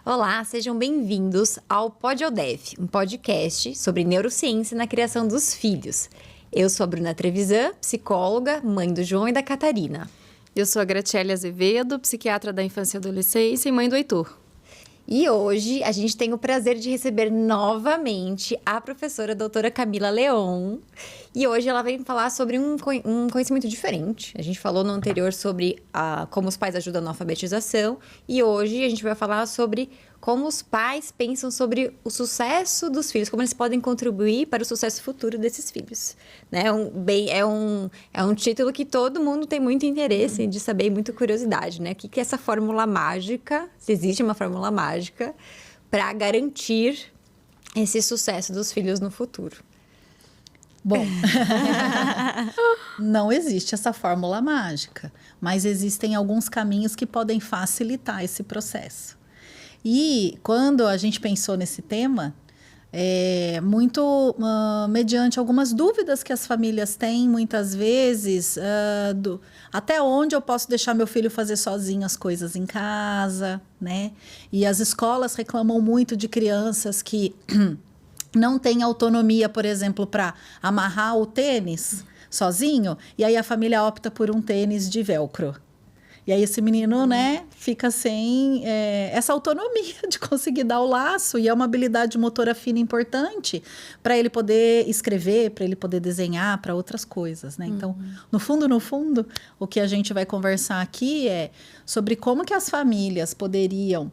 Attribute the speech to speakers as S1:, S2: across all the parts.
S1: Olá, sejam bem-vindos ao PodODEF, um podcast sobre neurociência na criação dos filhos. Eu sou a Bruna Trevisan, psicóloga, mãe do João e da Catarina.
S2: Eu sou a Graciele Azevedo, psiquiatra da infância e adolescência e mãe do Heitor.
S1: E hoje a gente tem o prazer de receber novamente a professora doutora Camila Leon. E hoje ela vem falar sobre um conhecimento diferente. A gente falou no anterior sobre como os pais ajudam na alfabetização. E hoje a gente vai falar sobre como os pais pensam sobre o sucesso dos filhos, como eles podem contribuir para o sucesso futuro desses filhos. Né? É um título que todo mundo tem muito interesse de saber e muita curiosidade, né? O que é essa fórmula mágica, se existe uma fórmula mágica, para garantir esse sucesso dos filhos no futuro.
S3: Bom, não existe essa fórmula mágica, mas existem alguns caminhos que podem facilitar esse processo. E quando a gente pensou nesse tema, muito mediante algumas dúvidas que as famílias têm, muitas vezes, até onde eu posso deixar meu filho fazer sozinho as coisas em casa, né? E as escolas reclamam muito de crianças que não têm autonomia, por exemplo, para amarrar o tênis sozinho, e aí a família opta por um tênis de velcro. E aí esse menino, né, fica sem essa autonomia de conseguir dar o laço. E é uma habilidade motora fina importante para ele poder escrever, para ele poder desenhar, para outras coisas, né? Então, no fundo, o que a gente vai conversar aqui é sobre como que as famílias poderiam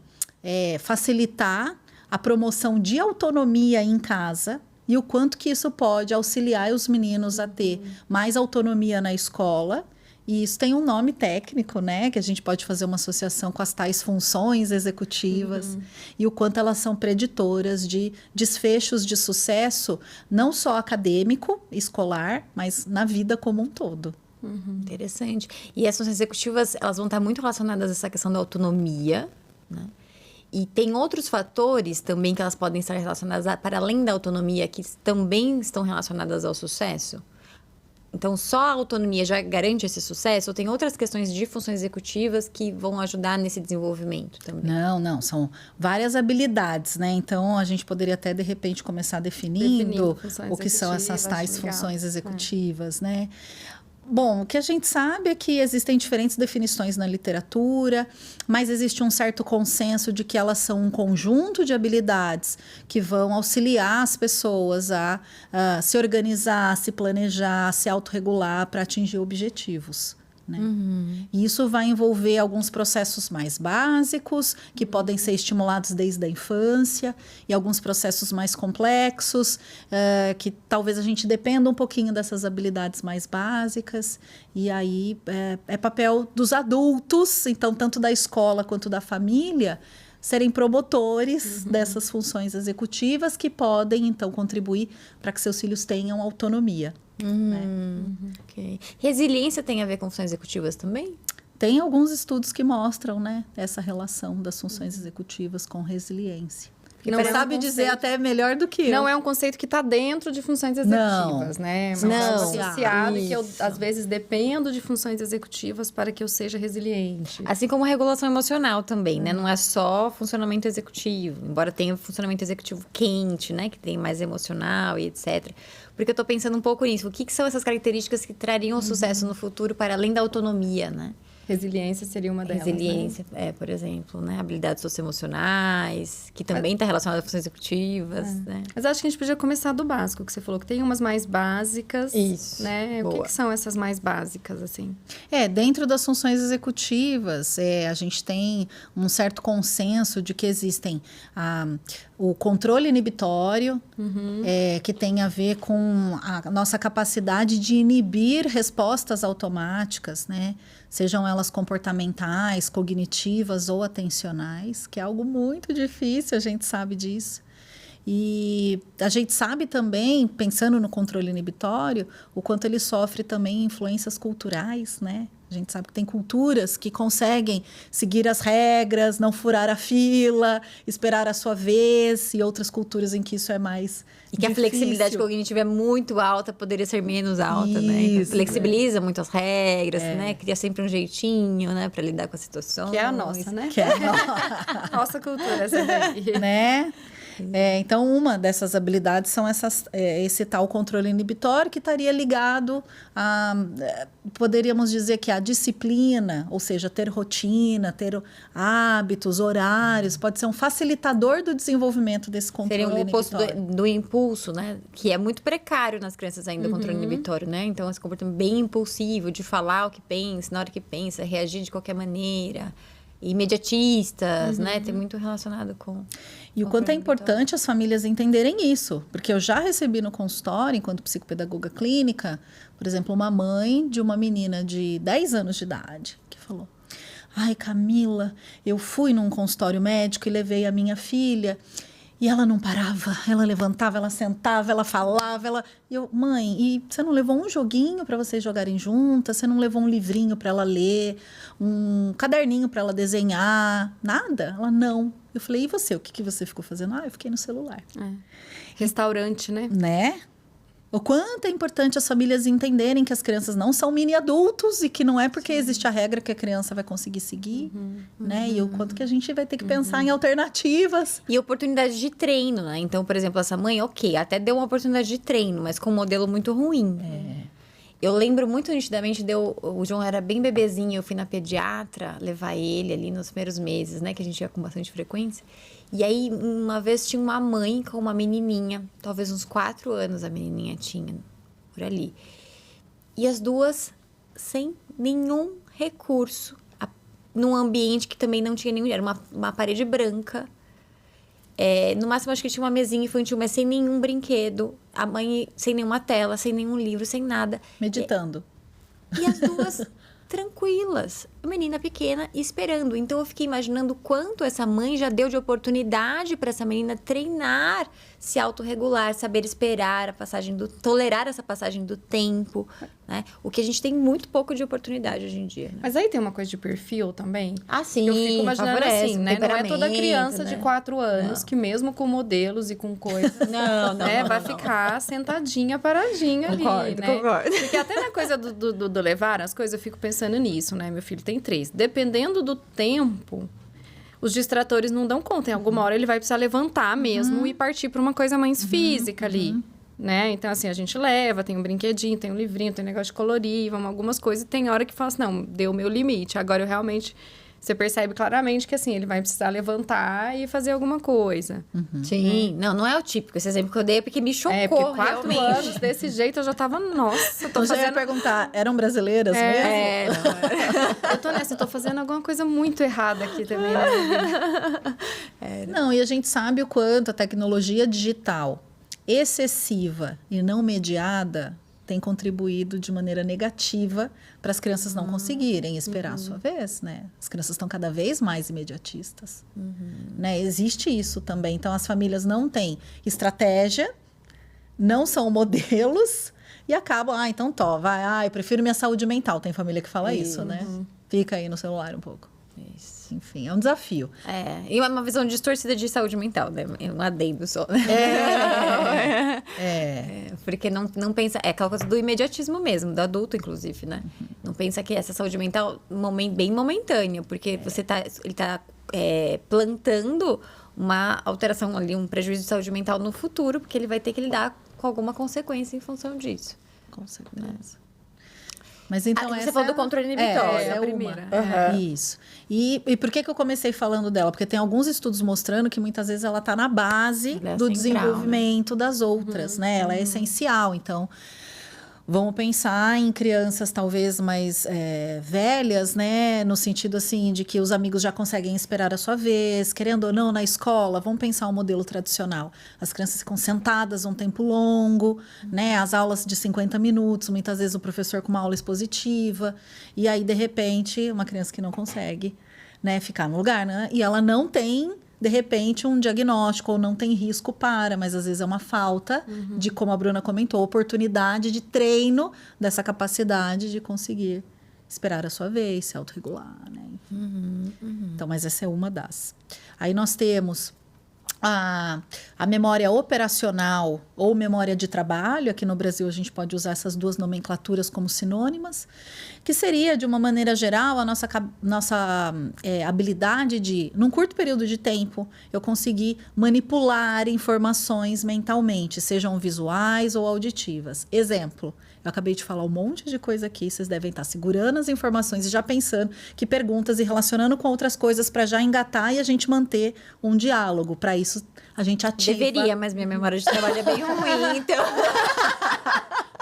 S3: facilitar a promoção de autonomia em casa e o quanto que isso pode auxiliar os meninos a ter mais autonomia na escola. E isso tem um nome técnico, né? Que a gente pode fazer uma associação com as tais funções executivas e o quanto elas são preditoras de desfechos de sucesso, não só acadêmico, escolar, mas na vida como um todo.
S1: Interessante. E as funções executivas, elas vão estar muito relacionadas a essa questão da autonomia, né? E tem outros fatores também que elas podem estar relacionadas para além da autonomia, que também estão relacionadas ao sucesso? Então, só a autonomia já garante esse sucesso? Ou tem outras questões de funções executivas que vão ajudar nesse desenvolvimento também?
S3: Não. São várias habilidades, né? Então, a gente poderia até, de repente, começar definindo o que são essas tais funções executivas, né? Bom, o que a gente sabe é que existem diferentes definições na literatura, mas existe um certo consenso de que elas são um conjunto de habilidades que vão auxiliar as pessoas a se organizar, se planejar, se autorregular para atingir objetivos. Né? E isso vai envolver alguns processos mais básicos, que podem ser estimulados desde a infância, e alguns processos mais complexos, que talvez a gente dependa um pouquinho dessas habilidades mais básicas. E aí é papel dos adultos, então tanto da escola quanto da família, serem promotores dessas funções executivas que podem, então, contribuir para que seus filhos tenham autonomia.
S1: Okay. Resiliência tem a ver com funções executivas também?
S3: Tem alguns estudos que mostram, né, essa relação das funções executivas com resiliência. Não sabe dizer até melhor do que eu.
S2: Não é um conceito que está dentro de funções executivas, né? Mas é associado que eu, às vezes, dependo de funções executivas para que eu seja resiliente.
S1: Assim como a regulação emocional também, né? Não é só funcionamento executivo, embora tenha funcionamento executivo quente, né? Que tem mais emocional e etc. Porque eu estou pensando um pouco nisso. O que são essas características que trariam sucesso no futuro para além da autonomia, né?
S2: Resiliência seria uma delas.
S1: Resiliência,
S2: né?
S1: Por exemplo, né? Habilidades socioemocionais, que também está relacionada a funções executivas, né?
S2: Mas acho que a gente podia começar do básico, que você falou que tem umas mais básicas.
S1: Isso.
S2: Né? O que são essas mais básicas, assim?
S3: Dentro das funções executivas, a gente tem um certo consenso de que existem o controle inibitório, que tem a ver com a nossa capacidade de inibir respostas automáticas, né? Sejam elas comportamentais, cognitivas ou atencionais, que é algo muito difícil, a gente sabe disso. E a gente sabe também, pensando no controle inibitório, o quanto ele sofre também influências culturais, né? A gente sabe que tem culturas que conseguem seguir as regras, não furar a fila, esperar a sua vez, e outras culturas em que isso é mais
S1: E que
S3: difícil.
S1: A flexibilidade cognitiva é muito alta, poderia ser menos alta, né? Então, flexibiliza muito as regras, né? Cria sempre um jeitinho, né? Para lidar com a situação.
S2: Que é a nossa, né?
S3: Que é a
S2: nossa cultura, essa daí.
S3: Né? Então, uma dessas habilidades são esse tal controle inibitório, que estaria ligado a, poderíamos dizer que a disciplina, ou seja, ter rotina, ter hábitos, horários, pode ser um facilitador do desenvolvimento desse controle inibitório.
S1: Seria um oposto do impulso, né? Que é muito precário nas crianças ainda, o controle inibitório, né? Então, esse comportamento bem impulsivo, de falar o que pensa, na hora que pensa, reagir de qualquer maneira. Imediatistas, né? Tem muito relacionado com...
S3: E o quanto é importante as famílias entenderem isso. Porque eu já recebi no consultório, enquanto psicopedagoga clínica, por exemplo, uma mãe de uma menina de 10 anos de idade, que falou: ai, Camila, eu fui num consultório médico e levei a minha filha... E ela não parava, ela levantava, ela sentava, ela falava, E eu, mãe, e você não levou um joguinho para vocês jogarem juntas? Você não levou um livrinho para ela ler? Um caderninho para ela desenhar? Nada? Ela, não. Eu falei, e você? O que você ficou fazendo? Ah, eu fiquei no celular.
S2: Restaurante, né?
S3: Né? O quanto é importante as famílias entenderem que as crianças não são mini adultos e que não é porque existe a regra que a criança vai conseguir seguir, né? E o quanto que a gente vai ter que pensar em alternativas.
S1: E oportunidade de treino, né? Então, por exemplo, essa mãe, ok, até deu uma oportunidade de treino, mas com um modelo muito ruim. Eu lembro muito nitidamente, o João era bem bebezinho, eu fui na pediatra levar ele ali nos primeiros meses, né? Que a gente ia com bastante frequência. E aí, uma vez tinha uma mãe com uma menininha, talvez uns 4 anos a menininha tinha, por ali. E as duas sem nenhum recurso, num ambiente que também não tinha nenhum... Era uma parede branca. No máximo, acho que tinha uma mesinha infantil, mas sem nenhum brinquedo. A mãe sem nenhuma tela, sem nenhum livro, sem nada.
S3: Meditando.
S1: E as duas tranquilas. A menina pequena esperando. Então, eu fiquei imaginando quanto essa mãe já deu de oportunidade para essa menina treinar, se autorregular, saber esperar a passagem tolerar essa passagem do tempo, né? O que a gente tem muito pouco de oportunidade hoje em dia. Né?
S2: Mas aí tem uma coisa de perfil também.
S1: Ah, sim.
S2: Eu fico imaginando assim, né? Não é toda criança,
S1: né?
S2: de 4 anos que mesmo com modelos e com coisas, vai ficar sentadinha, paradinha ali, né?
S1: Concordo.
S2: Porque até na coisa do levar as coisas, eu fico pensando nisso, né? Meu filho tem 3. Dependendo do tempo, os distratores não dão conta. Em alguma hora ele vai precisar levantar mesmo e partir para uma coisa mais física ali, né? Então, assim, a gente leva, tem um brinquedinho, tem um livrinho, tem um negócio de colorir, vamos algumas coisas. E tem hora que fala assim, não, deu o meu limite. Agora eu realmente... Você percebe claramente que, assim, ele vai precisar levantar e fazer alguma coisa.
S1: Sim. Não é o típico. Esse exemplo que eu dei é porque me chocou,
S2: porque 4
S1: realmente.
S2: anos desse jeito eu já tava, nossa, tô
S3: Então, já ia
S2: fazendo...
S3: perguntar, eram brasileiras mesmo?
S2: Eu tô nessa, eu tô fazendo alguma coisa muito errada aqui também, né?
S3: Não, e a gente sabe o quanto a tecnologia digital excessiva e não mediada tem contribuído de maneira negativa para as crianças não conseguirem esperar a sua vez, né? As crianças estão cada vez mais imediatistas, né? Existe isso também. Então, as famílias não têm estratégia, não são modelos e acabam, então vai, eu prefiro minha saúde mental. Tem família que fala isso, né? Fica aí no celular um pouco.
S1: Isso.
S3: Enfim, é um desafio.
S1: E uma visão distorcida de saúde mental, né? Um adendo só. Né? Porque não pensa... É aquela coisa do imediatismo mesmo, do adulto, inclusive, né? Não pensa que essa saúde mental é bem momentânea, porque ele tá plantando uma alteração ali, um prejuízo de saúde mental no futuro, porque ele vai ter que lidar com alguma consequência em função disso.
S3: Com certeza. Mas então
S1: você falou do controle inibitório.
S3: É
S2: a primeira.
S3: Isso. E por que eu comecei falando dela? Porque tem alguns estudos mostrando que muitas vezes ela está na base do desenvolvimento das outras, né? Ela é essencial. Então, vamos pensar em crianças talvez mais velhas, né? No sentido assim de que os amigos já conseguem esperar a sua vez, querendo ou não, na escola, vamos pensar um modelo tradicional. As crianças ficam sentadas um tempo longo, né? As aulas de 50 minutos, muitas vezes o professor com uma aula expositiva, e aí, de repente, uma criança que não consegue, né, ficar no lugar, né? E ela não tem, de repente, um diagnóstico ou não tem risco mas às vezes é uma falta de, como a Bruna comentou, oportunidade de treino dessa capacidade de conseguir esperar a sua vez, se autorregular, né? Então, mas essa é uma das. Aí nós temos a memória operacional ou memória de trabalho. Aqui no Brasil a gente pode usar essas duas nomenclaturas como sinônimas, que seria, de uma maneira geral, a nossa habilidade de, num curto período de tempo, eu conseguir manipular informações mentalmente, sejam visuais ou auditivas. Exemplo, eu acabei de falar um monte de coisa aqui, vocês devem estar segurando as informações e já pensando que perguntas e relacionando com outras coisas para já engatar e a gente manter um diálogo. Para isso, a gente ativa.
S1: Deveria, mas minha memória de trabalho é bem ruim, então...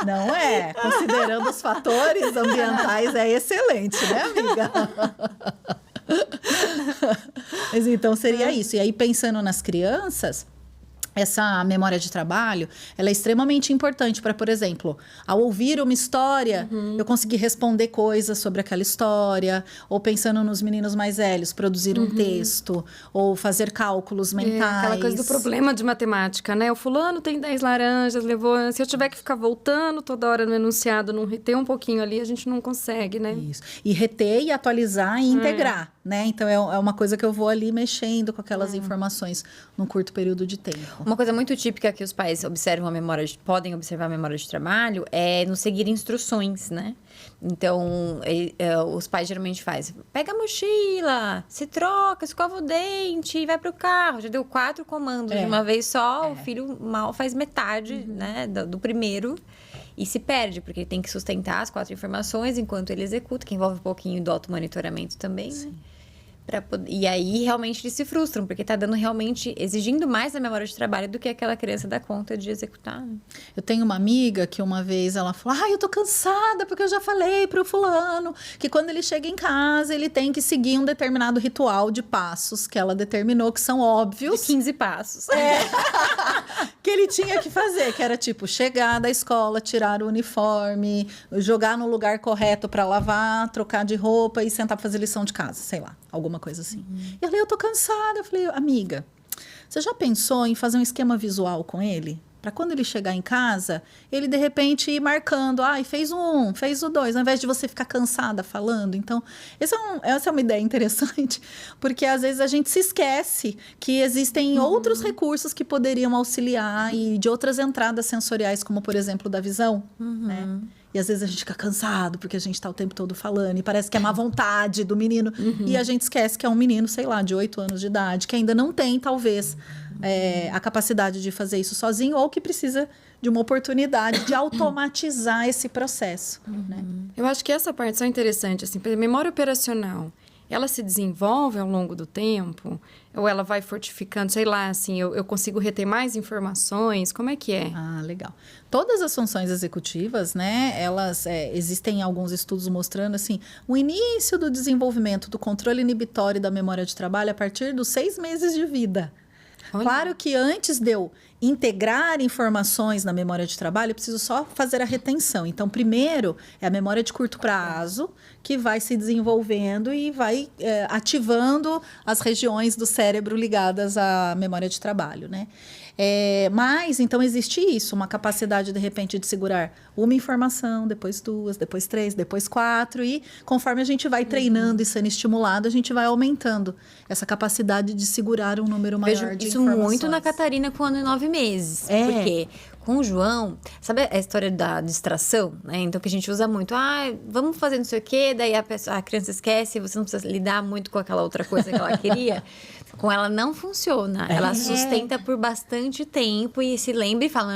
S3: Não é? Considerando os fatores ambientais, é excelente, né, amiga? Mas então seria isso. E aí, pensando nas crianças, essa memória de trabalho, ela é extremamente importante para, por exemplo, ao ouvir uma história, eu conseguir responder coisas sobre aquela história, ou pensando nos meninos mais velhos, produzir um texto, ou fazer cálculos mentais.
S2: Aquela coisa do problema de matemática, né? O fulano tem 10 laranjas, levou... Se eu tiver que ficar voltando toda hora no enunciado, não reter um pouquinho ali, a gente não consegue, né?
S3: Isso. E reter, e atualizar, e integrar, né? Então, é uma coisa que eu vou ali mexendo com aquelas informações num curto período de tempo.
S1: Uma coisa muito típica que os pais observam podem observar a memória de trabalho é no seguir instruções, né? Então, os pais geralmente fazem, pega a mochila, se troca, escova o dente e vai pro carro. Já deu 4 comandos de uma vez só, o filho mal faz metade, né, do primeiro. E se perde, porque ele tem que sustentar as 4 informações enquanto ele executa, que envolve um pouquinho do automonitoramento também, né? E aí, realmente, eles se frustram, porque tá dando realmente, exigindo mais da memória de trabalho do que aquela criança dá conta de executar. Né?
S3: Eu tenho uma amiga que uma vez ela falou, eu tô cansada, porque eu já falei pro fulano que quando ele chega em casa, ele tem que seguir um determinado ritual de passos que ela determinou, que são óbvios.
S1: De 15 passos.
S3: Que ele tinha que fazer, que era tipo, chegar da escola, tirar o uniforme, jogar no lugar correto para lavar, trocar de roupa e sentar pra fazer lição de casa, sei lá, alguma coisa assim. E eu falei, eu tô cansada. Eu falei, amiga, você já pensou em fazer um esquema visual com ele? Para quando ele chegar em casa, ele de repente ir marcando, fez o 1, fez o 2, ao invés de você ficar cansada falando. Então, essa é uma ideia interessante, porque às vezes a gente se esquece que existem outros recursos que poderiam auxiliar e de outras entradas sensoriais, como por exemplo da visão, né? E às vezes a gente fica cansado, porque a gente está o tempo todo falando, e parece que é má vontade do menino. E a gente esquece que é um menino, sei lá, de 8 anos de idade, que ainda não tem, talvez, a capacidade de fazer isso sozinho, ou que precisa de uma oportunidade de automatizar esse processo. Né?
S2: Eu acho que essa parte é interessante, assim, memória operacional. Ela se desenvolve ao longo do tempo? Ou ela vai fortificando, sei lá, assim, eu consigo reter mais informações? Como é que é?
S3: Legal. Todas as funções executivas, né, elas, existem alguns estudos mostrando, assim, o início do desenvolvimento do controle inibitório da memória de trabalho a partir dos 6 meses de vida. Olha. Claro que antes de eu integrar informações na memória de trabalho, eu preciso só fazer a retenção. Então, primeiro é a memória de curto prazo, que vai se desenvolvendo e vai ativando as regiões do cérebro ligadas à memória de trabalho, né? Mas, então, existe isso, uma capacidade, de repente, de segurar uma informação, depois 2, depois 3, depois 4, e conforme a gente vai treinando e sendo estimulado, a gente vai aumentando essa capacidade de segurar um número maior de informações.
S1: Isso muito na Catarina com 1 ano e 9 meses. Porque com o João, sabe a história da distração, né? Então, que a gente usa muito. Vamos fazer não sei o quê, daí a criança esquece, você não precisa lidar muito com aquela outra coisa que ela queria. Com ela não funciona. Ela sustenta por bastante tempo e se lembra e fala,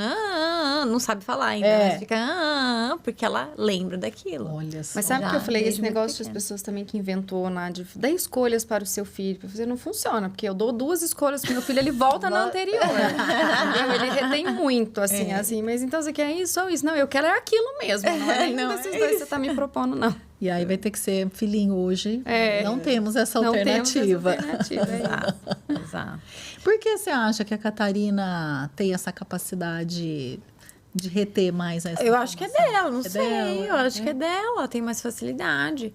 S1: não sabe falar ainda. Ela fica, porque ela lembra daquilo.
S3: Olha só.
S2: Mas sabe o que eu falei? Esse negócio das pessoas também que inventou, né, de dar escolhas para o seu filho. Pra fazer, não funciona, porque eu dou 2 escolhas pro meu filho, ele volta na anterior. Ele retém muito, assim. Mas então você quer isso ou isso? Não, eu quero aquilo mesmo. Não é nenhum desses dois que você tá me propondo, não.
S3: E aí vai ter que ser filhinho hoje. Não temos essa alternativa.
S1: Exato.
S3: Por que você acha que a Catarina tem essa capacidade de reter mais essa
S1: Eu acho que é dela, não sei. Eu acho que é dela, tem mais facilidade.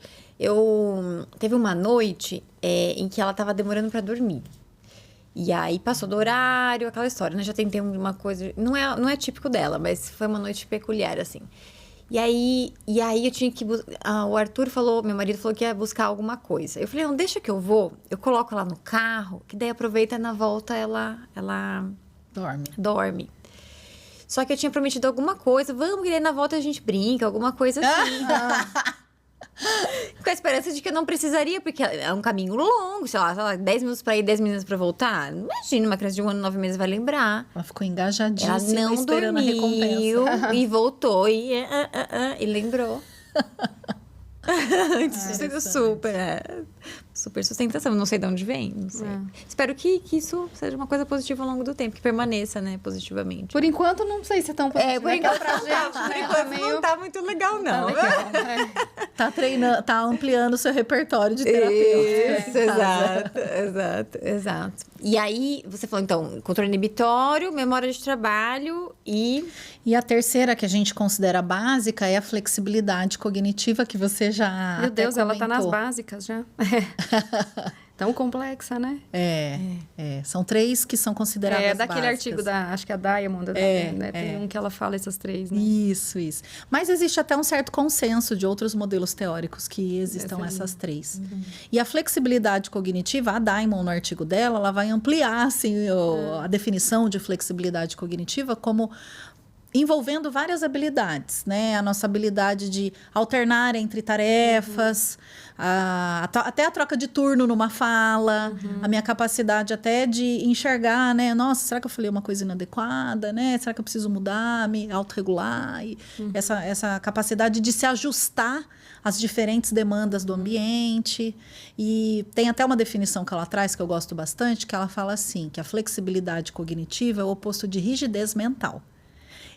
S1: Teve uma noite em que ela estava demorando para dormir. E aí passou do horário, aquela história, né? Já tentei uma coisa... Não é típico dela, mas foi uma noite peculiar, assim. E aí eu tinha que... o Arthur falou, meu marido falou que ia buscar alguma coisa. Eu falei, não, deixa que eu vou. Eu coloco ela no carro, que daí aproveita na volta ela dorme. Só que eu tinha prometido alguma coisa. Vamos, que daí na volta a gente brinca, alguma coisa assim. Com a esperança de que eu não precisaria, porque é um caminho longo, sei lá, 10 minutos pra ir, 10 minutos pra voltar. Imagina, uma criança de 1 ano e 9 meses vai lembrar.
S3: Ela ficou engajadíssima,
S1: ela não
S3: esperando
S1: dormiu,
S3: a recompensa.
S1: E voltou e lembrou. Super sustentação. Não sei de onde vem, não sei. Espero que isso seja uma coisa positiva ao longo do tempo, que permaneça, né, positivamente.
S2: Por enquanto, não sei se é tão positivo.
S1: Por enquanto,
S2: pra gente,
S1: não tá muito legal, não.
S3: Tá treinando, tá ampliando o seu repertório de terapeuta.
S1: Isso, exato. E aí, você falou, então, controle inibitório, memória de trabalho e...
S3: E a terceira que a gente considera básica é a flexibilidade cognitiva, que você já
S2: Meu Deus,
S3: comentou.
S2: ela tá nas básicas já. Tão complexa, né?
S3: São 3 que são consideradas básicas.
S2: Daquele artigo acho que a Diamond, né? Tem um que ela fala essas 3, né?
S3: Isso. Mas existe até um certo consenso de outros modelos teóricos que existam essas 3. E a flexibilidade cognitiva, a Diamond, no artigo dela, ela vai ampliar, assim, a definição de flexibilidade cognitiva como... envolvendo várias habilidades, né? A nossa habilidade de alternar entre tarefas, até a troca de turno numa fala, a minha capacidade até de enxergar, né? Nossa, será que eu falei uma coisa inadequada, né? Será que eu preciso mudar, me autorregular? E essa capacidade de se ajustar às diferentes demandas do ambiente. E tem até uma definição que ela traz, que eu gosto bastante, que ela fala assim, que a flexibilidade cognitiva é o oposto de rigidez mental.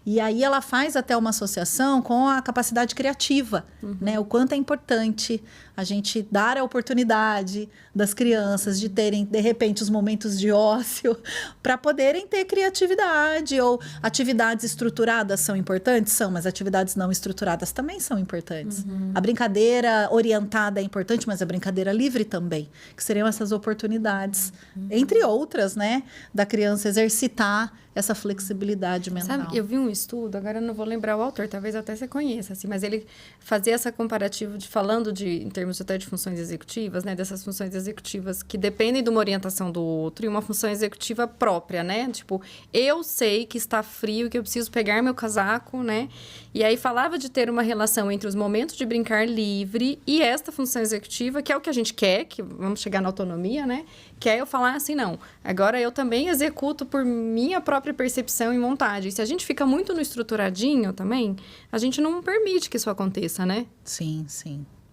S3: E aí ela faz até uma associação com a capacidade criativa, né? O quanto é importante a gente dar a oportunidade das crianças de terem, de repente, os momentos de ócio para poderem ter criatividade. Ou atividades estruturadas são importantes? São, mas atividades não estruturadas também são importantes. A brincadeira orientada é importante, mas a brincadeira livre também. Que seriam essas oportunidades, entre outras, né? Da criança exercitar essa flexibilidade mental.
S2: Sabe, eu vi um estudo, agora eu não vou lembrar o autor, talvez até você conheça, assim, mas ele fazia essa comparativa falando em termos até de funções executivas, né, dessas funções executivas que dependem de uma orientação do outro e uma função executiva própria, né, tipo, eu sei que está frio, que eu preciso pegar meu casaco, né, e aí falava de ter uma relação entre os momentos de brincar livre e esta função executiva, que é o que a gente quer, que vamos chegar na autonomia, né, que é eu falar assim, não, agora eu também executo por minha própria percepção e vontade. E se a gente fica muito no estruturadinho também, a gente não permite que isso aconteça, né?
S3: Sim.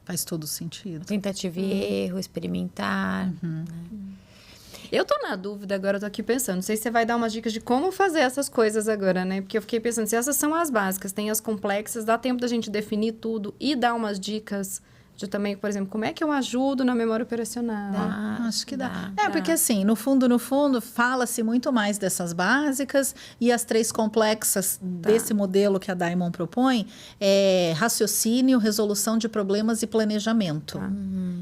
S3: Faz todo sentido.
S1: Tentativa e erro, experimentar.
S2: Eu tô na dúvida agora, eu tô aqui pensando. Não sei se você vai dar umas dicas de como fazer essas coisas agora, né? Porque eu fiquei pensando, se essas são as básicas, tem as complexas, dá tempo da gente definir tudo e dar umas dicas de também, por exemplo, como é que eu ajudo na memória operacional?
S3: Acho que dá. Porque assim, no fundo, fala-se muito mais dessas básicas e as 3 complexas desse modelo que a Diamond propõe é raciocínio, resolução de problemas e planejamento.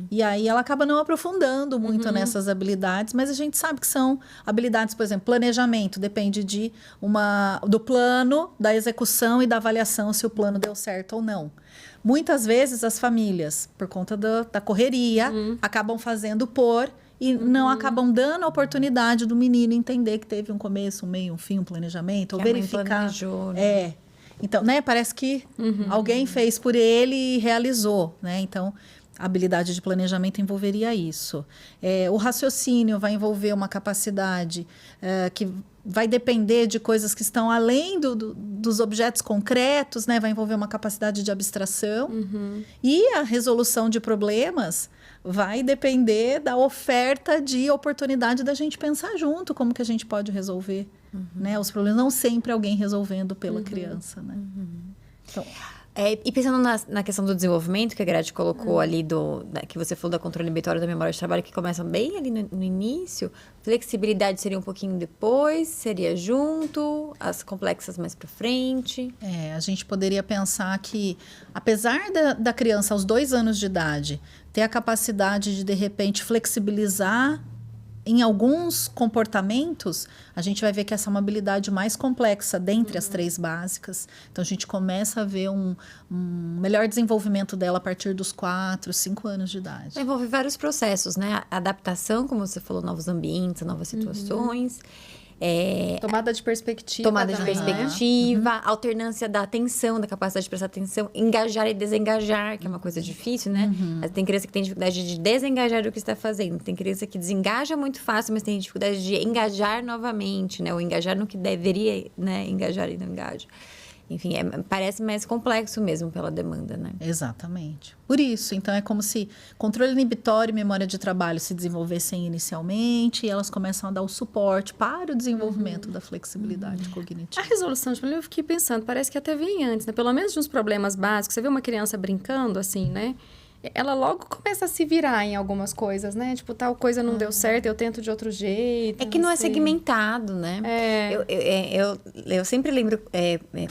S3: E aí ela acaba não aprofundando muito nessas habilidades, mas a gente sabe que são habilidades, por exemplo, planejamento depende do plano, da execução e da avaliação se o plano deu certo ou não. Muitas vezes as famílias, por conta da correria, acabam fazendo e não acabam dando a oportunidade do menino entender que teve um começo, um meio, um fim, um planejamento, ou verificar.
S1: Planejou, né?
S3: Então, né, parece que alguém fez por ele e realizou, né? Então, a habilidade de planejamento envolveria isso. O raciocínio vai envolver uma capacidade que vai depender de coisas que estão além dos objetos concretos, né? Vai envolver uma capacidade de abstração. E a resolução de problemas vai depender da oferta de oportunidade da gente pensar junto como que a gente pode resolver, né? Os problemas, não sempre alguém resolvendo pela criança, né? Então,
S1: e pensando na questão do desenvolvimento, que a Grade colocou ali, que você falou da controle inibitório da memória de trabalho, que começa bem ali no início, flexibilidade seria um pouquinho depois, seria junto, as complexas mais para frente.
S3: A gente poderia pensar que, apesar da criança aos 2 anos de idade ter a capacidade de repente, flexibilizar em alguns comportamentos, a gente vai ver que essa é uma habilidade mais complexa dentre as 3 básicas. Então, a gente começa a ver um melhor desenvolvimento dela a partir dos 4, 5 anos de idade.
S1: Envolve vários processos, né? Adaptação, como você falou, novos ambientes, novas situações.
S2: Tomada de perspectiva.
S1: Tomada de
S2: também,
S1: perspectiva, alternância da atenção, da capacidade de prestar atenção, engajar e desengajar, que é uma coisa difícil, né? Tem criança que tem dificuldade de desengajar do que está fazendo. Tem criança que desengaja muito fácil, mas tem dificuldade de engajar novamente, né? Ou engajar no que deveria, né? Engajar e não engaja. Enfim, parece mais complexo mesmo pela demanda, né?
S3: Exatamente. Por isso, então, é como se controle inibitório e memória de trabalho se desenvolvessem inicialmente e elas começam a dar o suporte para o desenvolvimento da flexibilidade
S2: A
S3: cognitiva.
S2: resolução de problema, eu fiquei pensando, parece que até vem antes, né? Pelo menos de uns problemas básicos. Você vê uma criança brincando, assim, né? Ela logo começa a se virar em algumas coisas, né? Tipo, tal coisa não deu certo, eu tento de outro jeito.
S1: É que não é
S2: sei.
S1: segmentado, né? Eu sempre lembro,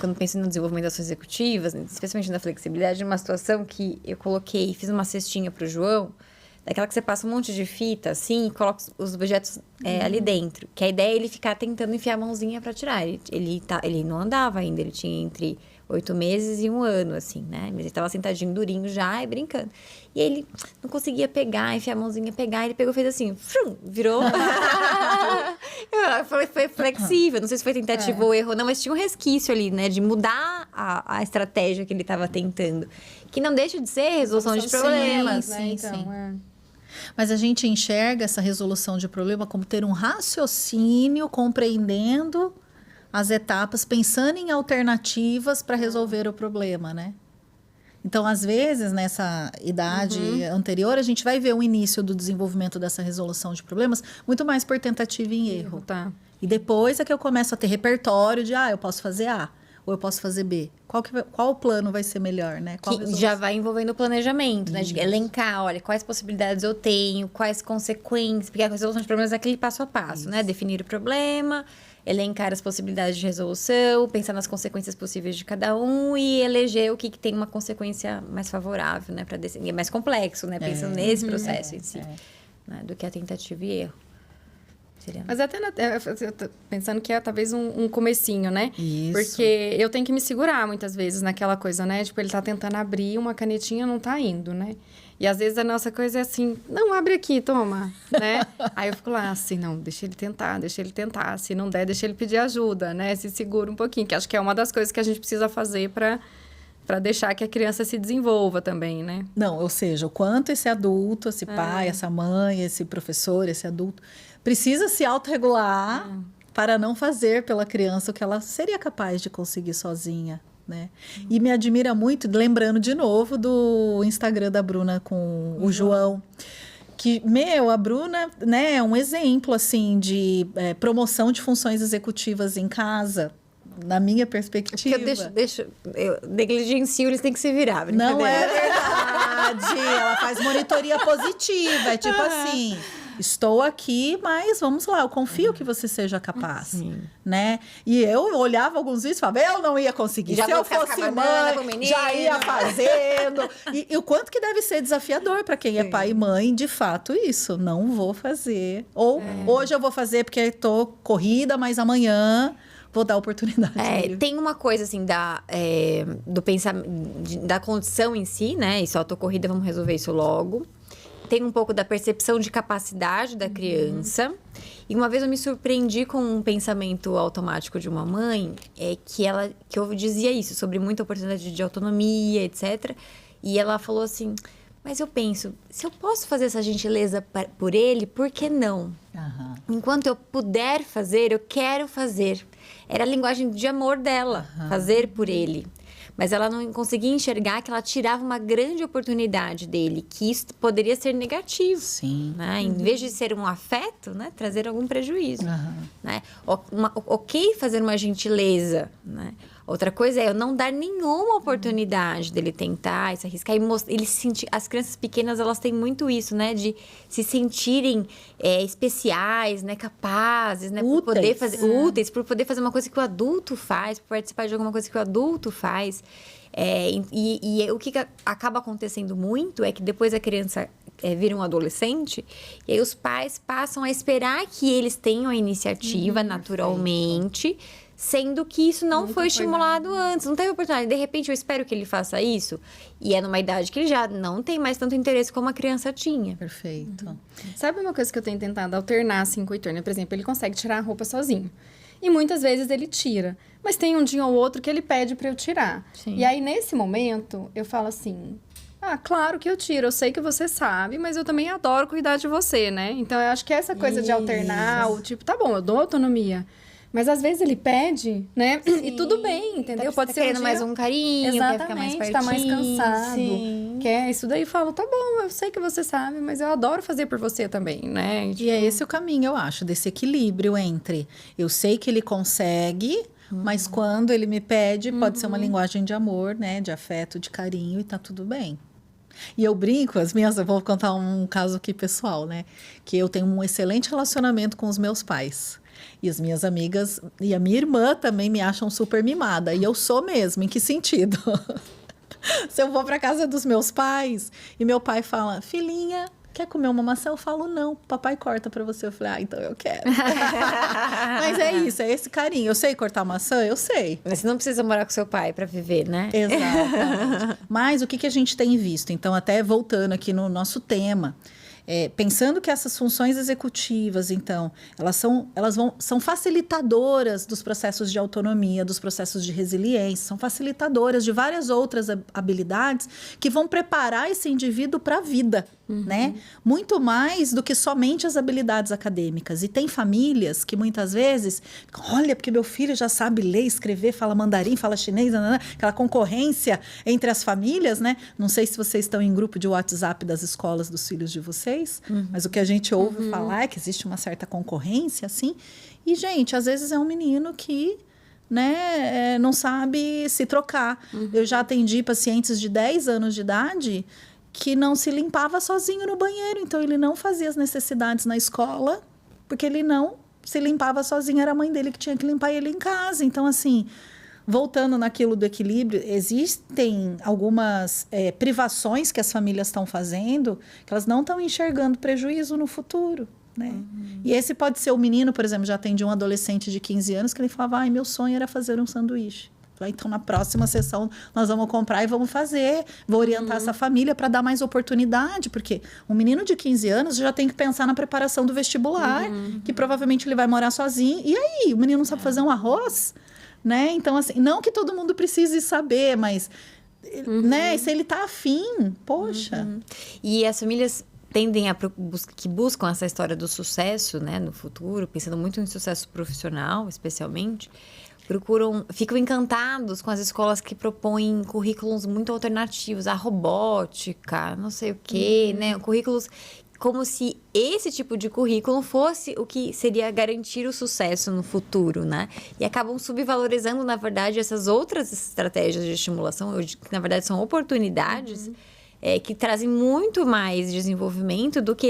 S1: quando penso no desenvolvimento das ações executivas, especialmente na flexibilidade, de uma situação que eu fiz uma cestinha pro João, daquela que você passa um monte de fita, assim, e coloca os objetos ali dentro. Que a ideia é ele ficar tentando enfiar a mãozinha para tirar. Ele não andava ainda, ele tinha entre 8 meses e 1 ano, assim, né? Mas ele tava sentadinho, durinho já, e brincando. E ele não conseguia pegar, enfiar a mãozinha, pegar. Ele pegou e fez assim, virou. Foi flexível. Não sei se foi tentativa ou erro, não. Mas tinha um resquício ali, né? De mudar a estratégia que ele tava tentando. Que não deixa de ser resolução de problemas.
S3: Sim. Mas a gente enxerga essa resolução de problema como ter um raciocínio, compreendendo as etapas, pensando em alternativas para resolver o problema, né? Então, às vezes, nessa idade anterior, a gente vai ver o início do desenvolvimento dessa resolução de problemas muito mais por tentativa e erro.
S2: Tá.
S3: E depois é que eu começo a ter repertório de, eu posso fazer A, ou eu posso fazer B. Qual plano vai ser melhor, né?
S1: Que já vai envolvendo o planejamento, né? De elencar, olha, quais possibilidades eu tenho, quais consequências, porque a resolução de problemas é aquele passo a passo, né? Definir o problema, elencar as possibilidades de resolução, pensar nas consequências possíveis de cada um e eleger o que tem uma consequência mais favorável, né? Para decidir. É mais complexo, né? Pensando nesse processo em si, né? Do que a tentativa e erro.
S2: Mas até eu tô pensando que é talvez um comecinho, né?
S3: Isso.
S2: Porque eu tenho que me segurar muitas vezes naquela coisa, né? Tipo, ele tá tentando abrir uma canetinha, não tá indo, né? E às vezes a nossa coisa é assim, não, abre aqui, toma, né? Aí eu fico lá assim, não, deixa ele tentar. Se não der, deixa ele pedir ajuda, né? Se segura um pouquinho, que acho que é uma das coisas que a gente precisa fazer para deixar que a criança se desenvolva também, né?
S3: Não, ou seja, o quanto esse adulto, esse pai, essa mãe, esse professor, esse adulto, precisa se autorregular para não fazer pela criança o que ela seria capaz de conseguir sozinha, né? E me admira muito, lembrando de novo do Instagram da Bruna com o João, que, a Bruna, né, é um exemplo, assim, de promoção de funções executivas em casa, na minha perspectiva.
S1: Eu negligencio, eles têm que se virar.
S3: Não é verdade. Ela faz monitoria positiva. É tipo assim, estou aqui, mas vamos lá, eu confio que você seja capaz. Né? E eu olhava alguns vídeos e falava, eu não ia conseguir.
S1: Já
S3: se eu fosse mãe, já ia fazendo. E o quanto que deve ser desafiador para quem é pai e mãe, de fato, isso. Não vou fazer. Ou hoje eu vou fazer porque estou corrida, mas amanhã vou dar oportunidade.
S1: Tem uma coisa assim do pensamento, da condição em si, né? Isso, tô corrida, vamos resolver isso logo. Tem um pouco da percepção de capacidade da criança. E uma vez eu me surpreendi com um pensamento automático de uma mãe, que eu dizia isso, sobre muita oportunidade de autonomia, etc. E ela falou assim, mas eu penso, se eu posso fazer essa gentileza por ele, por que não? Enquanto eu puder fazer, eu quero fazer. Era a linguagem de amor dela, fazer por ele. Mas ela não conseguia enxergar que ela tirava uma grande oportunidade dele, que isso poderia ser negativo.
S3: Sim.
S1: Né? Em vez de ser um afeto, né? Trazer algum prejuízo. Né? Ok fazer uma gentileza, né? Outra coisa é eu não dar nenhuma oportunidade dele tentar e se arriscar. Ele se sentir, as crianças pequenas, elas têm muito isso, né? De se sentirem especiais, né? Capazes, né? Por poder fazer, úteis, por poder fazer uma coisa que o adulto faz, por participar de alguma coisa que o adulto faz. E o que acaba acontecendo muito é que depois a criança vira um adolescente, e aí os pais passam a esperar que eles tenham a iniciativa naturalmente, sendo que isso não foi estimulado antes, não teve oportunidade. De repente, eu espero que ele faça isso, e é numa idade que ele já não tem mais tanto interesse como a criança tinha.
S3: Perfeito.
S2: Sabe uma coisa que eu tenho tentado alternar, assim, com o Heitor, né? Por exemplo, ele consegue tirar a roupa sozinho. E muitas vezes ele tira. Mas tem um dia ou outro que ele pede pra eu tirar.
S1: Sim.
S2: E aí, nesse momento, eu falo assim... claro que eu tiro, eu sei que você sabe, mas eu também adoro cuidar de você, né? Então, eu acho que essa coisa de alternar, o tipo, tá bom, eu dou autonomia... Mas às vezes ele pede, né? Sim. E tudo bem, entendeu?
S1: Pode ser querendo mais um carinho, quer ficar mais pertinho.
S2: Tá mais cansado.
S1: Sim.
S2: Quer isso daí, eu falo, tá bom, eu sei que você sabe, mas eu adoro fazer por você também, né?
S3: E é esse o caminho, eu acho, desse equilíbrio entre eu sei que ele consegue, mas quando ele me pede, pode ser uma linguagem de amor, né? De afeto, de carinho, e tá tudo bem. E eu brinco, eu vou contar um caso aqui pessoal, né? Que eu tenho um excelente relacionamento com os meus pais. E as minhas amigas e a minha irmã também me acham super mimada. E eu sou mesmo, em que sentido? Se eu vou para casa dos meus pais e meu pai fala, filhinha, quer comer uma maçã? Eu falo, não, papai corta para você. Eu falei, então eu quero. Mas é isso, é esse carinho. Eu sei cortar maçã? Eu sei.
S1: Mas você não precisa morar com seu pai para viver, né?
S3: Exatamente. Mas o que a gente tem visto? Então, até voltando aqui no nosso tema... pensando que essas funções executivas, então, são facilitadoras dos processos de autonomia, dos processos de resiliência, são facilitadoras de várias outras habilidades que vão preparar esse indivíduo para a vida, né? Muito mais do que somente as habilidades acadêmicas. E tem famílias que muitas vezes, olha, porque meu filho já sabe ler, escrever, fala mandarim, fala chinês, aquela concorrência entre as famílias, né? Não sei se vocês estão em grupo de WhatsApp das escolas dos filhos de vocês, mas o que a gente ouve falar é que existe uma certa concorrência, assim. E, gente, às vezes é um menino que, né, não sabe se trocar. Eu já atendi pacientes de 10 anos de idade que não se limpava sozinho no banheiro. Então, ele não fazia as necessidades na escola, porque ele não se limpava sozinho. Era a mãe dele que tinha que limpar ele em casa. Então, assim... Voltando naquilo do equilíbrio, existem algumas privações que as famílias estão fazendo que elas não estão enxergando prejuízo no futuro, né? E esse pode ser o menino, por exemplo, já atendi um adolescente de 15 anos que ele falava, meu sonho era fazer um sanduíche. Falei, então, na próxima sessão, nós vamos comprar e vamos fazer. Vou orientar essa família para dar mais oportunidade, porque um menino de 15 anos já tem que pensar na preparação do vestibular, que provavelmente ele vai morar sozinho. E aí, o menino não sabe fazer um arroz? Né? Então, assim, não que todo mundo precise saber, mas né? Se ele tá afim, poxa.
S1: E as famílias tendem que buscam essa história do sucesso, né, no futuro, pensando muito em sucesso profissional, especialmente, ficam encantados com as escolas que propõem currículos muito alternativos, a robótica, não sei o quê, né? Currículos como se esse tipo de currículo fosse o que seria garantir o sucesso no futuro, né? E acabam subvalorizando, na verdade, essas outras estratégias de estimulação, que na verdade são oportunidades, que trazem muito mais desenvolvimento do que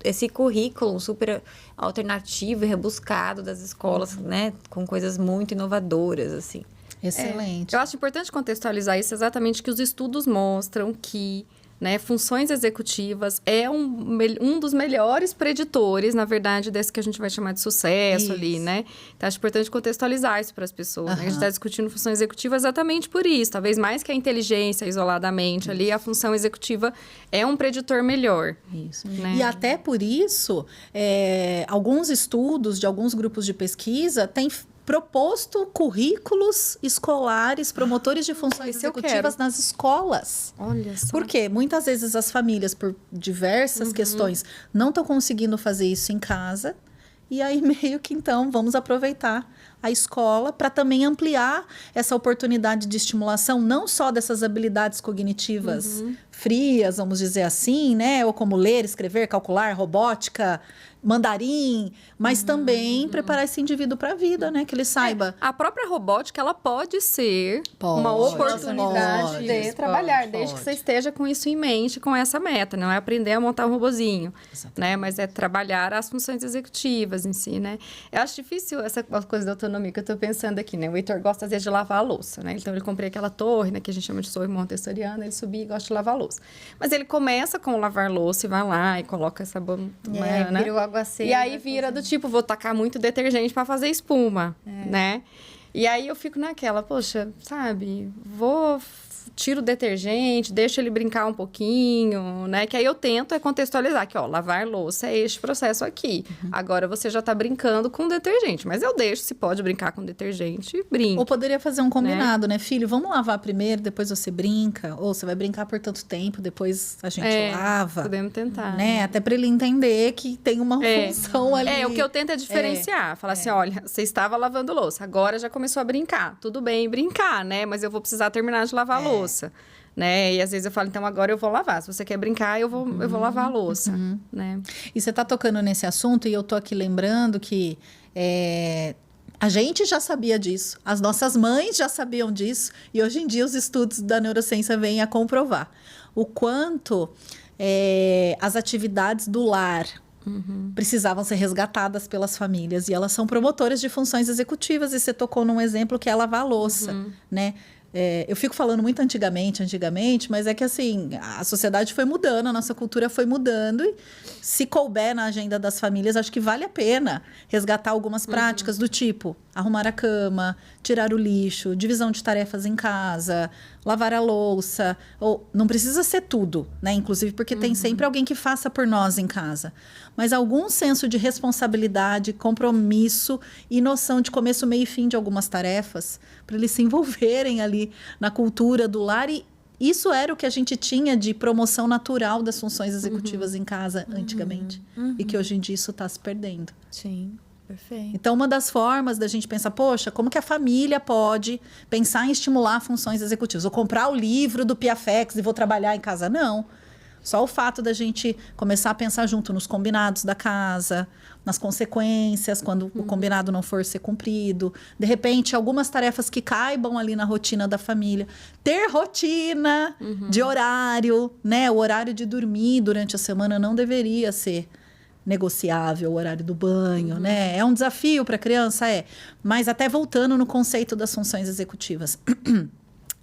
S1: esse currículo super alternativo e rebuscado das escolas, né? Com coisas muito inovadoras, assim.
S3: Excelente.
S2: Eu acho importante contextualizar isso exatamente, que os estudos mostram que... né, funções executivas é um dos melhores preditores, na verdade, desse que a gente vai chamar de sucesso ali, né? Então, acho importante contextualizar isso para as pessoas, né? A gente está discutindo função executiva exatamente por isso. Talvez mais que a inteligência isoladamente ali, a função executiva é um preditor melhor.
S3: Isso.
S2: Né?
S3: E até por isso, alguns estudos de alguns grupos de pesquisa têm proposto currículos escolares, promotores de funções executivas nas escolas.
S2: Olha só.
S3: Por quê? Muitas vezes as famílias, por diversas questões, não estão conseguindo fazer isso em casa. E aí, meio que, então, vamos aproveitar a escola para também ampliar essa oportunidade de estimulação, não só dessas habilidades cognitivas frias, vamos dizer assim, né? Ou como ler, escrever, calcular, robótica, mandarim, mas também preparar esse indivíduo para a vida, né? Que ele saiba.
S2: A própria robótica, ela pode ser uma
S3: Pode,
S2: oportunidade
S3: pode,
S2: de trabalhar, desde que
S3: pode.
S2: você esteja com isso em mente, com essa meta. Não é aprender a montar um robozinho, né? Mas é trabalhar as funções executivas em si, né? Eu acho difícil essa coisa da autonomia que eu tô pensando aqui, né? O Heitor gosta, às vezes, de lavar a louça, né? Então, ele comprei aquela torre, né? Que a gente chama de torre montessoriana, ele subia e gosta de lavar a louça. Mas ele começa com lavar louça e vai lá e coloca essa né?
S1: Vira o aguaceiro.
S2: E aí vira do tipo, vou tacar muito detergente para fazer espuma, né? E aí eu fico naquela, poxa, sabe, tiro o detergente, deixo ele brincar um pouquinho, né? Que aí eu tento contextualizar que, ó, lavar louça é este processo aqui. Agora você já tá brincando com detergente, mas eu deixo, se pode brincar com detergente, brinque.
S3: Ou poderia fazer um combinado, né? Filho, vamos lavar primeiro, depois você brinca. Ou você vai brincar por tanto tempo, depois a gente lava.
S2: Podemos tentar.
S3: Né? Até para ele entender que tem uma função ali.
S2: O que eu tento é diferenciar. Falar assim, olha, você estava lavando louça, agora já começou a brincar. Tudo bem brincar, né? Mas eu vou precisar terminar de lavar a louça. Né? E às vezes eu falo, então agora eu vou lavar. Se você quer brincar, eu vou lavar a louça, né?
S3: E você tá tocando nesse assunto e eu tô aqui lembrando que a gente já sabia disso, as nossas mães já sabiam disso e hoje em dia os estudos da neurociência vêm a comprovar o quanto as atividades do lar precisavam ser resgatadas pelas famílias e elas são promotoras de funções executivas e você tocou num exemplo que é lavar a louça, né? Eu fico falando muito antigamente, mas é que assim, a sociedade foi mudando, a nossa cultura foi mudando e se couber na agenda das famílias, acho que vale a pena resgatar algumas práticas do tipo arrumar a cama, tirar o lixo, divisão de tarefas em casa, lavar a louça, ou não precisa ser tudo, né? Inclusive porque tem sempre alguém que faça por nós em casa, mas algum senso de responsabilidade, compromisso e noção de começo, meio e fim de algumas tarefas, para eles se envolverem ali na cultura do lar e isso era o que a gente tinha de promoção natural das funções executivas em casa antigamente e que hoje em dia isso está se perdendo.
S1: Sim. Perfeito.
S3: Então, uma das formas da gente pensar, poxa, como que a família pode pensar em estimular funções executivas? Vou comprar o livro do Piafex e vou trabalhar em casa? Não. Só o fato da gente começar a pensar junto nos combinados da casa, nas consequências, quando o combinado não for ser cumprido. De repente, algumas tarefas que caibam ali na rotina da família. Ter rotina de horário, né? O horário de dormir durante a semana não deveria ser negociável, o horário do banho, né? É um desafio para a criança, mas até voltando no conceito das funções executivas.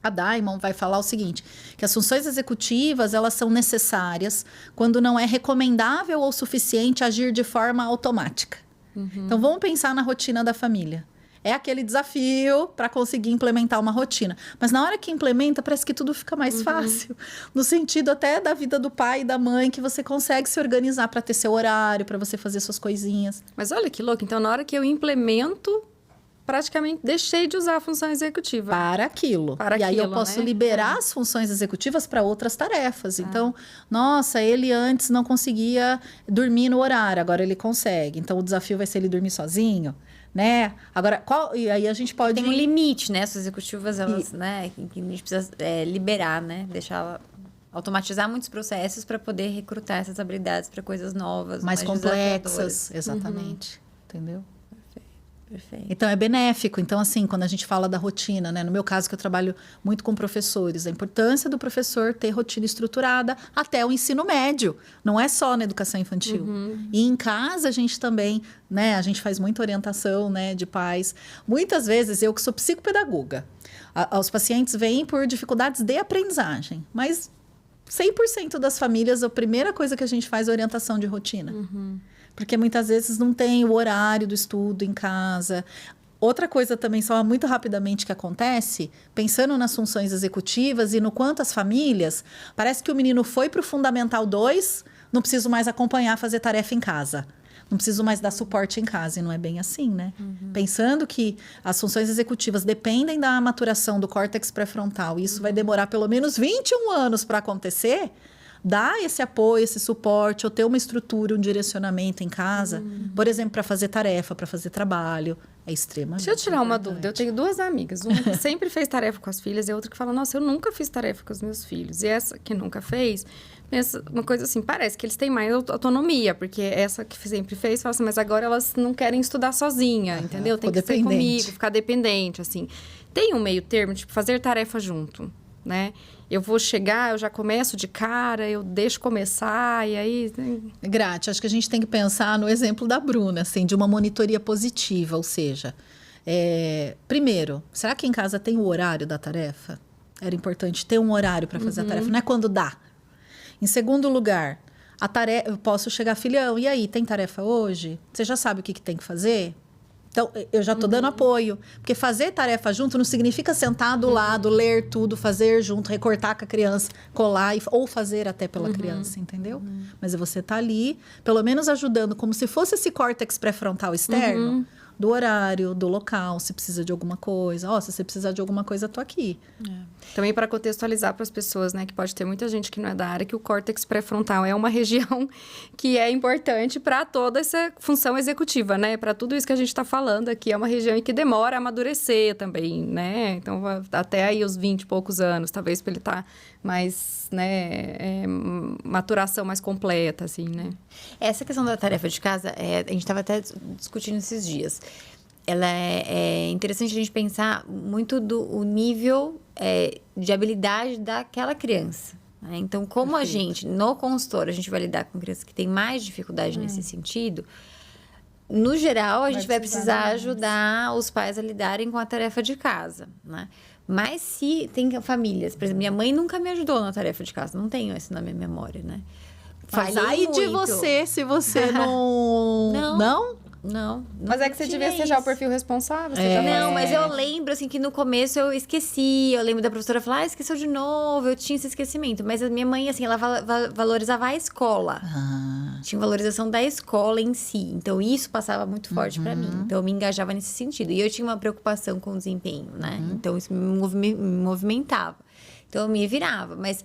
S3: A Diamond vai falar o seguinte, que as funções executivas, elas são necessárias quando não é recomendável ou suficiente agir de forma automática. Então, vamos pensar na rotina da família. É aquele desafio para conseguir implementar uma rotina. Mas na hora que implementa, parece que tudo fica mais fácil. No sentido até da vida do pai e da mãe, que você consegue se organizar para ter seu horário, para você fazer suas coisinhas.
S2: Mas olha que louco. Então, na hora que eu implemento, praticamente deixei de usar a função executiva.
S3: Para aquilo. E aí eu posso liberar as funções executivas para outras tarefas. Então, nossa, ele antes não conseguia dormir no horário, agora ele consegue. Então, o desafio vai ser ele dormir sozinho. Né? Agora, e aí a gente pode...
S1: Tem um limite, né? As executivas, elas, né? Que a gente precisa liberar, né? Deixar automatizar muitos processos para poder recrutar essas habilidades para coisas novas,
S3: mais complexas. Exatamente. Entendeu?
S1: Perfeito.
S3: Então, é benéfico. Então, assim, quando a gente fala da rotina, né? No meu caso, que eu trabalho muito com professores, a importância do professor ter rotina estruturada até o ensino médio. Não é só na educação infantil. E em casa, a gente também, né? A gente faz muita orientação, né? De pais. Muitas vezes, eu que sou psicopedagoga, os pacientes vêm por dificuldades de aprendizagem. Mas 100% das famílias, a primeira coisa que a gente faz é orientação de rotina. Porque muitas vezes não tem o horário do estudo em casa. Outra coisa também, só muito rapidamente, que acontece, pensando nas funções executivas e no quanto as famílias, parece que o menino foi para o Fundamental 2, não preciso mais acompanhar, fazer tarefa em casa. Não preciso mais dar suporte em casa, e não é bem assim, né? Pensando que as funções executivas dependem da maturação do córtex pré-frontal, e isso vai demorar pelo menos 21 anos para acontecer, dar esse apoio, esse suporte, ou ter uma estrutura, um direcionamento em casa, por exemplo, para fazer tarefa, para fazer trabalho, É extremamente
S2: Deixa eu tirar uma
S3: importante.
S2: dúvida. Eu tenho 2 amigas. Uma que sempre fez tarefa com as filhas e a outra que fala, nossa, eu nunca fiz tarefa com os meus filhos. E essa que nunca fez, pensa uma coisa assim, parece que eles têm mais autonomia, porque essa que sempre fez, fala assim, mas agora elas não querem estudar sozinha, entendeu? Tem que ser comigo, ficar dependente, assim. Tem um meio termo, tipo, fazer tarefa junto, né? Eu vou chegar, eu já começo de cara, eu deixo começar, e aí...
S3: Grati, acho que a gente tem que pensar no exemplo da Bruna, assim, de uma monitoria positiva, ou seja, primeiro, será que em casa tem o horário da tarefa? Era importante ter um horário para fazer a tarefa, não é quando dá. Em segundo lugar, a tarefa, eu posso chegar, filhão, e aí, tem tarefa hoje? Você já sabe o que tem que fazer? Então, eu já estou dando apoio. Porque fazer tarefa junto não significa sentar do lado, ler tudo, fazer junto, recortar com a criança, colar, ou fazer até pela criança, entendeu? Mas você tá ali, pelo menos ajudando, como se fosse esse córtex pré-frontal externo, do horário, do local, se precisa de alguma coisa. Se você precisar de alguma coisa, eu tô aqui.
S2: Também para contextualizar para as pessoas, né, que pode ter muita gente que não é da área, que o córtex pré-frontal é uma região que é importante para toda essa função executiva, né? Para tudo isso que a gente está falando aqui, é uma região que demora a amadurecer também, né? Então, até aí os 20 e poucos anos, talvez para ele estar mais, né, maturação mais completa, assim, né?
S1: Essa questão da tarefa de casa, a gente estava até discutindo esses dias. Ela é interessante a gente pensar muito do nível de habilidade daquela criança. Né? Então, como a gente, no consultório, a gente vai lidar com crianças que têm mais dificuldade nesse sentido, no geral, a gente vai precisar ajudar os pais a lidarem com a tarefa de casa, né? Mas se tem famílias... Por exemplo, minha mãe nunca me ajudou na tarefa de casa. Não tenho isso na minha memória, né?
S3: Mas aí de você, se você não...
S1: Não.
S2: Mas é que você devia ser já o perfil responsável. Você já
S1: Não, mas eu lembro, assim, que no começo eu esqueci. Eu lembro da professora falar, esqueceu de novo. Eu tinha esse esquecimento. Mas a minha mãe, assim, ela valorizava a escola. Tinha valorização da escola em si. Então, isso passava muito forte pra mim. Então, eu me engajava nesse sentido. E eu tinha uma preocupação com o desempenho, né? Então, isso me movimentava. Então, eu me virava. Mas...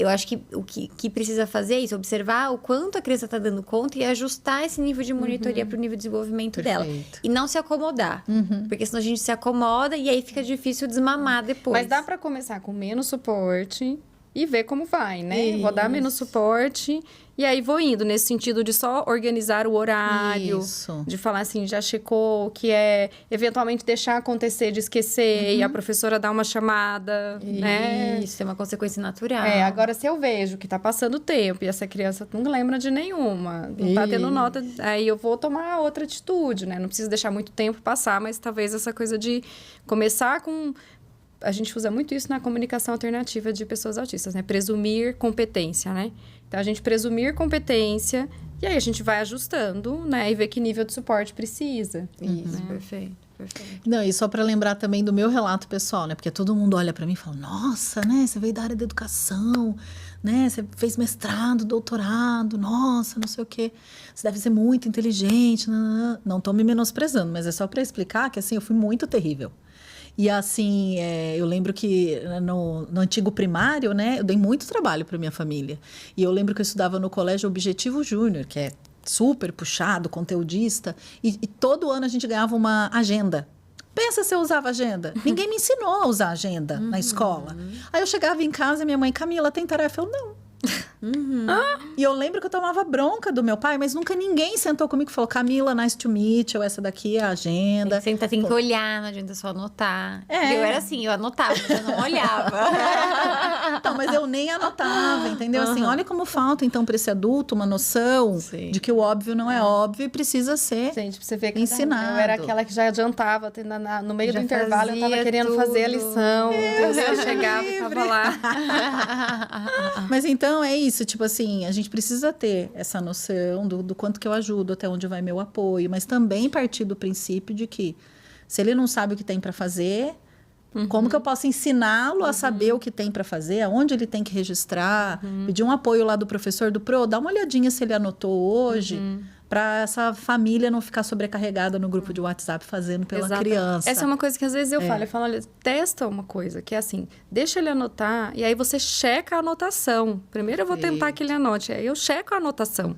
S1: eu acho que o que precisa fazer é isso, observar o quanto a criança está dando conta e ajustar esse nível de monitoria para o nível de desenvolvimento dela. E não se acomodar. Porque senão a gente se acomoda e aí fica difícil desmamar depois.
S2: Mas dá para começar com menos suporte e ver como vai, né?
S3: Isso.
S2: Vou dar menos suporte e aí vou indo nesse sentido de só organizar o horário.
S3: Isso.
S2: De falar assim, já checou que eventualmente deixar acontecer de esquecer e a professora dar uma chamada, né?
S1: Isso, é uma consequência natural.
S2: Agora se eu vejo que tá passando tempo e essa criança não lembra de nenhuma, não tá tendo nota, aí eu vou tomar outra atitude, né? Não preciso deixar muito tempo passar, mas talvez essa coisa de começar com... A gente usa muito isso na comunicação alternativa de pessoas autistas, né? Presumir competência, né? Então, a gente presumir competência e aí a gente vai ajustando, né? E ver que nível de suporte precisa.
S1: Isso, perfeito.
S3: Não, e só para lembrar também do meu relato pessoal, né? Porque todo mundo olha para mim e fala, nossa, né? Você veio da área da educação, né? Você fez mestrado, doutorado, nossa, não sei o quê. Você deve ser muito inteligente. Não tô me menosprezando, mas é só para explicar que, assim, eu fui muito terrível. E assim, eu lembro que no antigo primário, né, eu dei muito trabalho para minha família. E eu lembro que eu estudava no Colégio Objetivo Júnior, que é super puxado, conteudista, e todo ano a gente ganhava uma agenda. Pensa se eu usava agenda. Ninguém me ensinou a usar agenda na escola. Aí eu chegava em casa e minha mãe, Camila, tem tarefa? Eu, não. E eu lembro que eu tomava bronca do meu pai, mas nunca ninguém sentou comigo e falou, Camila, nice to meet you, essa daqui é a agenda.
S1: Tem que olhar, não adianta só anotar. Eu era assim, eu anotava, mas eu não olhava.
S3: Então, mas eu nem anotava, entendeu? Assim, olha como falta, então, para esse adulto uma noção de que o óbvio não é óbvio e precisa ser
S2: Gente, pra você ver que
S3: ensinado.
S2: Eu era aquela que já adiantava, no meio do intervalo eu tava querendo fazer a lição. Então, eu chegava e tava lá.
S3: Mas então, é isso, tipo assim, a gente precisa ter essa noção do quanto que eu ajudo, até onde vai meu apoio, mas também partir do princípio de que se ele não sabe o que tem para fazer, como que eu posso ensiná-lo a saber o que tem para fazer, aonde ele tem que registrar, pedir um apoio lá do professor do PRO, dá uma olhadinha se ele anotou hoje, para essa família não ficar sobrecarregada no grupo de WhatsApp fazendo pela criança.
S2: Essa é uma coisa que às vezes eu falo, olha, testa uma coisa, que é assim, deixa ele anotar, e aí você checa a anotação. Primeiro eu vou tentar que ele anote, aí eu checo a anotação.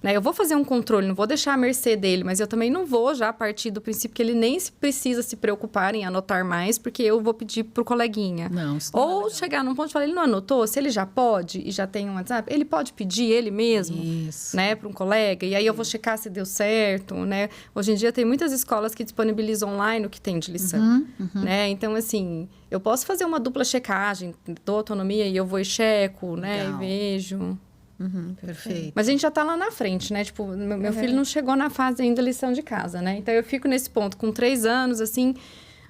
S2: né? Eu vou fazer um controle, não vou deixar à mercê dele, mas eu também não vou já partir do princípio que ele nem precisa se preocupar em anotar mais, porque eu vou pedir pro coleguinha.
S3: Não, isso não é
S2: Ou
S3: legal.
S2: chegar num ponto e falar, ele não anotou, se ele já pode e já tem um WhatsApp, ele pode pedir ele mesmo,
S3: Isso.
S2: né, para um colega, e aí eu vou checar se deu certo, né? Hoje em dia tem muitas escolas que disponibilizam online o que tem de lição, né? Então, assim, eu posso fazer uma dupla checagem, dou autonomia e eu vou e checo, né,
S3: Legal.
S2: e vejo.
S3: Perfeito.
S2: Mas a gente já tá lá na frente, né? Tipo, meu filho não chegou na fase ainda lição de casa, né? Então, eu fico nesse ponto, com 3 anos, assim,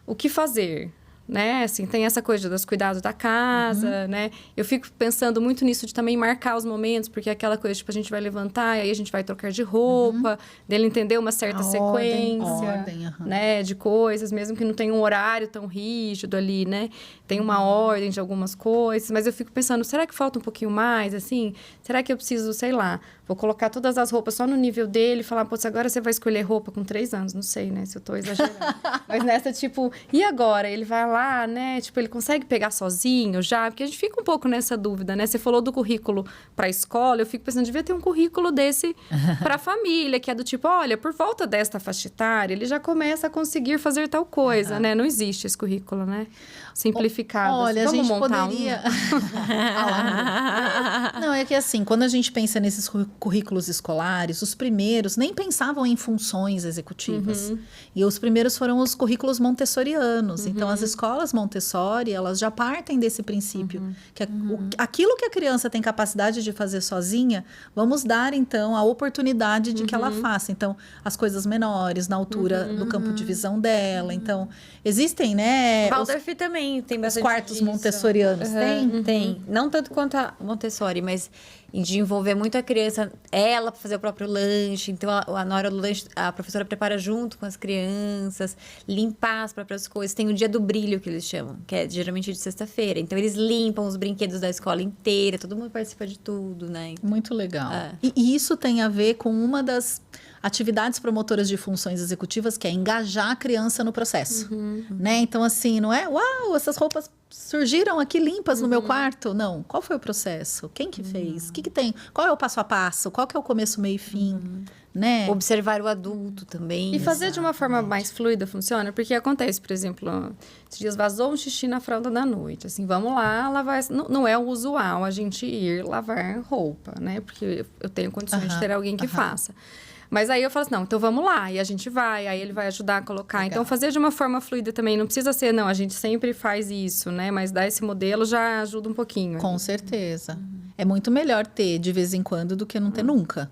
S2: o que fazer? Né? Assim, tem essa coisa dos cuidados da casa, né? Eu fico pensando muito nisso de também marcar os momentos, porque é aquela coisa, tipo, a gente vai levantar e aí a gente vai trocar de roupa, dele entender uma certa
S1: A
S2: sequência,
S3: ordem,
S2: né? De coisas, mesmo que não tenha um horário tão rígido ali, né? Tem uma ordem de algumas coisas, mas eu fico pensando, será que falta um pouquinho mais, assim? Será que eu preciso, sei lá, vou colocar todas as roupas só no nível dele e falar, pô, agora você vai escolher roupa com 3 anos, não sei, né? Se eu tô exagerando. Mas nessa, tipo, e agora? Ele vai lá, né? Tipo, ele consegue pegar sozinho já? Porque a gente fica um pouco nessa dúvida, né? Você falou do currículo para a escola, eu fico pensando, devia ter um currículo desse para a família, que é do tipo, olha, por volta desta faixa etária, ele já começa a conseguir fazer tal coisa, né? Não existe esse currículo, né? Simplificado.
S3: Olha,
S2: assim.
S3: a
S2: Vamos
S3: gente
S2: montar
S3: poderia... Não, é que assim, quando a gente pensa nesses currículos escolares, os primeiros nem pensavam em funções executivas. E os primeiros foram os currículos montessorianos. Então, as escolas Montessori, elas já partem desse princípio. Que aquilo que a criança tem capacidade de fazer sozinha, vamos dar, então, a oportunidade de que ela faça. Então, as coisas menores, na altura do campo de visão dela. Então, existem, né...
S1: Waldorf também tem
S3: Os
S1: bastante
S3: quartos
S1: disso.
S3: montessorianos, tem?
S1: Tem. Não tanto quanto a Montessori, mas de envolver muito a criança, ela para fazer o próprio lanche. Então, na hora do lanche, a professora prepara junto com as crianças, limpar as próprias coisas. Tem o dia do brilho, que eles chamam, que é geralmente de sexta-feira. Então, eles limpam os brinquedos da escola inteira, todo mundo participa de tudo, né?
S3: Muito legal.
S1: É.
S3: E isso tem a ver com uma das atividades promotoras de funções executivas, que é engajar a criança no processo, né? Então, assim, não é, uau, essas roupas surgiram aqui limpas no meu quarto. Não, qual foi o processo? Quem que fez? O que tem? Qual é o passo a passo? Qual que é o começo, meio e fim? Né?
S1: Observar o adulto também.
S2: E fazer de uma forma mais fluida funciona? Porque acontece, por exemplo, esses dias vazou um xixi na fralda da noite. Assim, vamos lá lavar. Não é o usual a gente ir lavar roupa, né? Porque eu tenho condições de ter alguém que faça. Mas aí eu falo assim, não, então vamos lá. E a gente vai, aí ele vai ajudar a colocar.
S3: Legal.
S2: Então, fazer de uma forma fluida também. Não precisa ser, não, a gente sempre faz isso, né? Mas dar esse modelo já ajuda um pouquinho.
S3: Com certeza. É muito melhor ter de vez em quando do que não ter nunca,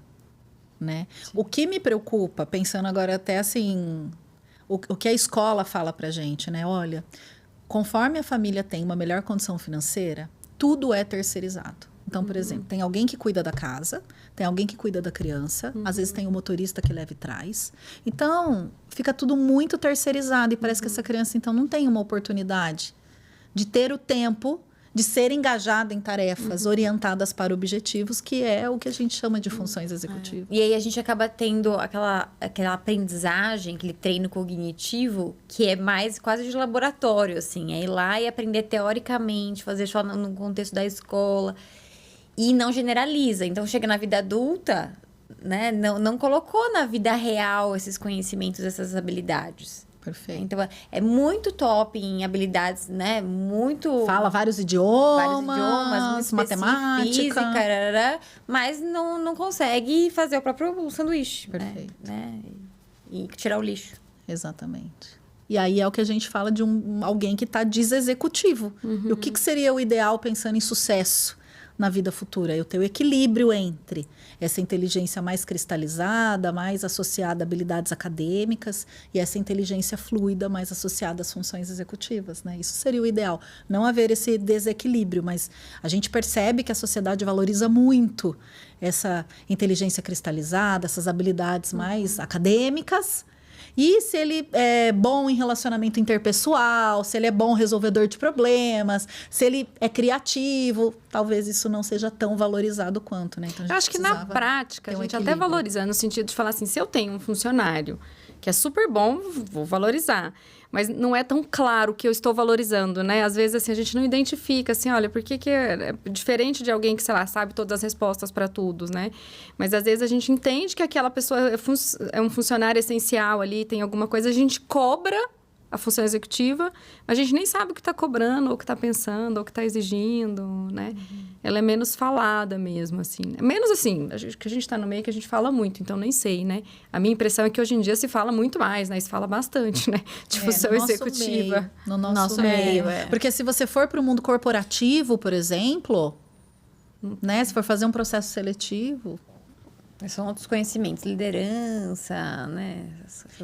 S3: né? O que me preocupa, pensando agora até assim, o que a escola fala pra gente, né? Olha, conforme a família tem uma melhor condição financeira, tudo é terceirizado. Então, por exemplo, tem alguém que cuida da casa, tem alguém que cuida da criança, às vezes tem o motorista que leva e traz. Então, fica tudo muito terceirizado e parece que essa criança, então, não tem uma oportunidade de ter o tempo de ser engajada em tarefas orientadas para objetivos, que é o que a gente chama de funções executivas.
S1: E aí a gente acaba tendo aquela aprendizagem, aquele treino cognitivo, que é mais quase de laboratório, assim. É ir lá e aprender teoricamente, fazer só no contexto da escola. E não generaliza. Então, chega na vida adulta, né? Não colocou na vida real esses conhecimentos, essas habilidades.
S3: Perfeito.
S1: Então, é muito top em habilidades, né? Muito...
S3: Fala vários idiomas,
S1: muito
S3: matemática.
S1: física, rarará, mas não consegue fazer o próprio sanduíche.
S3: Perfeito.
S1: Né? E tirar o lixo.
S3: Exatamente. E aí é o que a gente fala de alguém que está desexecutivo. E o que seria o ideal pensando em sucesso na vida futura? Eu ter o equilíbrio entre essa inteligência mais cristalizada, mais associada a habilidades acadêmicas, e essa inteligência fluida, mais associada às funções executivas, né? Isso seria o ideal. Não haver esse desequilíbrio, mas a gente percebe que a sociedade valoriza muito essa inteligência cristalizada, essas habilidades mais acadêmicas. E se ele é bom em relacionamento interpessoal, se ele é bom resolvedor de problemas, se ele é criativo, talvez isso não seja tão valorizado quanto, né? Então,
S2: Eu acho que na prática, a gente até valoriza, no sentido de falar assim, se eu tenho um funcionário que é super bom, vou valorizar. Mas não é tão claro que eu estou valorizando, né? Às vezes, assim, a gente não identifica, assim, olha, por que é diferente de alguém que, sei lá, sabe todas as respostas para tudo, né? Mas, às vezes, a gente entende que aquela pessoa é um funcionário essencial ali, tem alguma coisa, a gente cobra a função executiva, a gente nem sabe o que está cobrando, ou o que está pensando, ou o que está exigindo, né? Ela é menos falada mesmo, assim. Menos assim, que a gente está no meio que a gente fala muito, então nem sei, né? A minha impressão é que hoje em dia se fala muito mais, né? Se fala bastante, né? De função executiva.
S3: No nosso meio. Porque se você for para o mundo corporativo, por exemplo, né? Se for fazer um processo seletivo...
S1: São outros conhecimentos, liderança, né?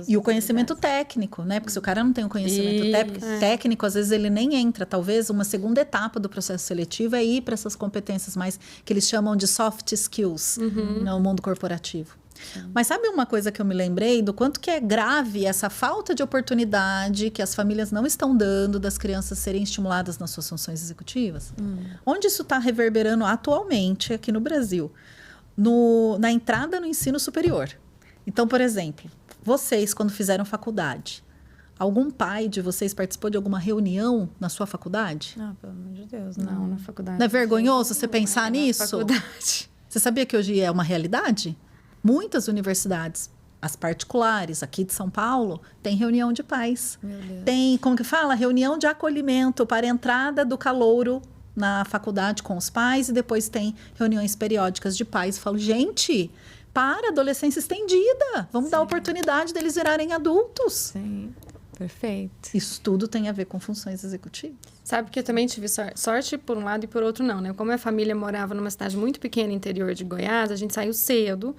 S3: E o conhecimento técnico, né? Porque se o cara não tem o conhecimento técnico, às vezes ele nem entra. Talvez uma segunda etapa do processo seletivo é ir para essas competências mais que eles chamam de soft skills no mundo corporativo. Mas sabe uma coisa que eu me lembrei do quanto que é grave essa falta de oportunidade que as famílias não estão dando das crianças serem estimuladas nas suas funções executivas? Onde isso está reverberando atualmente aqui no Brasil? Na entrada no ensino superior. Então, por exemplo, vocês, quando fizeram faculdade, algum pai de vocês participou de alguma reunião na sua faculdade?
S1: Não, pelo amor de Deus,
S2: Não, na faculdade.
S3: Não é vergonhoso você pensar nisso?
S2: Faculdade.
S3: Você sabia que hoje é uma realidade? Muitas universidades, as particulares aqui de São Paulo, têm reunião de pais.
S1: Meu Deus.
S3: Tem, como que fala? Reunião de acolhimento para a entrada do calouro na faculdade com os pais, e depois tem reuniões periódicas de pais. Eu falo, gente, para, adolescência estendida. Vamos dar a oportunidade deles virarem adultos.
S1: Sim, perfeito.
S3: Isso tudo tem a ver com funções executivas.
S2: Sabe que eu também tive sorte por um lado e por outro não, né? Como a família morava numa cidade muito pequena, interior de Goiás, a gente saiu cedo.